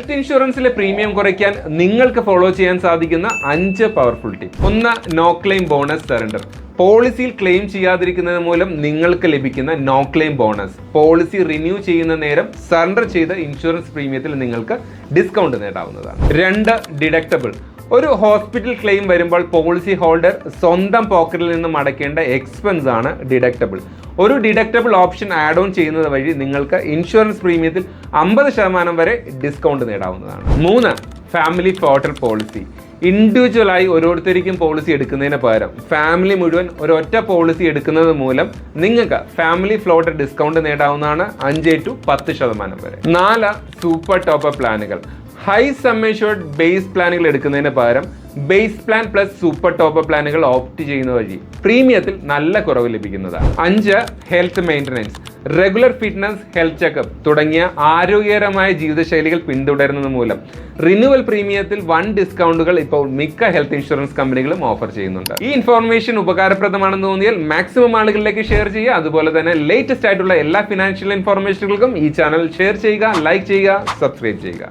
Health ഇൻഷുറൻസിലെ premium കുറയ്ക്കാൻ നിങ്ങൾക്ക് follow ചെയ്യാൻ സാധിക്കുന്ന 5 powerful tip. 1. No claim bonus surrender. പോളിസിയിൽ ക്ലെയിം ചെയ്യാതിരിക്കുന്നത് മൂലം നിങ്ങൾക്ക് ലഭിക്കുന്ന no claim bonus policy renew ചെയ്യുന്ന നേരം സറണ്ടർ ചെയ്ത ഇൻഷുറൻസ് പ്രീമിയത്തിൽ നിങ്ങൾക്ക് ഡിസ്കൗണ്ട് നേടാവുന്നതാണ്. 2. ഡിഡക്റ്റബിൾ. ഒരു ഹോസ്പിറ്റൽ ക്ലെയിം വരുമ്പോൾ പോളിസി ഹോൾഡർ സ്വന്തം പോക്കറ്റിൽ നിന്നും അടയ്ക്കേണ്ട എക്സ്പെൻസ് ആണ് ഡിഡക്റ്റബിൾ. ഒരു ഡിഡക്റ്റബിൾ ഓപ്ഷൻ ആഡ് ഓൺ ചെയ്യുന്നത് വഴി നിങ്ങൾക്ക് ഇൻഷുറൻസ് പ്രീമിയത്തിൽ 50% വരെ ഡിസ്കൗണ്ട് നേടാവുന്നതാണ്. 3. Family floater policy. ഇൻഡിവിജ്വലായി ഓരോരുത്തർക്കും പോളിസി എടുക്കുന്നതിന് പകരം ഫാമിലി മുഴുവൻ ഒരൊറ്റ പോളിസി എടുക്കുന്നത് മൂലം നിങ്ങൾക്ക് ഫാമിലി ഫ്ലോട്ടർ ഡിസ്കൗണ്ട് നേടാവുന്നതാണ് 5 to 10% വരെ. 4. സൂപ്പർ ടോപ്പ് പ്ലാനുകൾ. ഹൈ സം അഷ്യൂർഡ് ബേസ് പ്ലാനുകൾ എടുക്കുന്നതിന് പകരം base plan plus super top പ്ലാനുകൾ ഓപ്റ്റ് ചെയ്യുന്ന വഴി പ്രീമിയത്തിൽ നല്ല കുറവ് ലഭിക്കുന്നതാണ്. 5. Health maintenance. Regular fitness, health checkup തുടങ്ങിയ ആരോഗ്യകരമായ ജീവിതശൈലികൾ പിന്തുടരുന്നത് മൂലം റിന്യൂവൽ പ്രീമിയത്തിൽ വൻ ഡിസ്കൗണ്ടുകൾ ഇപ്പോൾ മിക്ക ഹെൽത്ത് ഇൻഷുറൻസ് കമ്പനികളും ഓഫർ ചെയ്യുന്നുണ്ട്. ഈ ഇൻഫോർമേഷൻ ഉപകാരപ്രദമാണെന്ന് തോന്നിയാൽ മാക്സിമം ആളുകളിലേക്ക് ഷെയർ ചെയ്യുക. അതുപോലെ തന്നെ ലേറ്റസ്റ്റ് ആയിട്ടുള്ള എല്ലാ ഫിനാൻഷ്യൽ ഇൻഫോർമേഷനുകൾക്കും ഈ ചാനൽ ഷെയർ ചെയ്യുക, ലൈക്ക് ചെയ്യുക, സബ്സ്ക്രൈബ് ചെയ്യുക.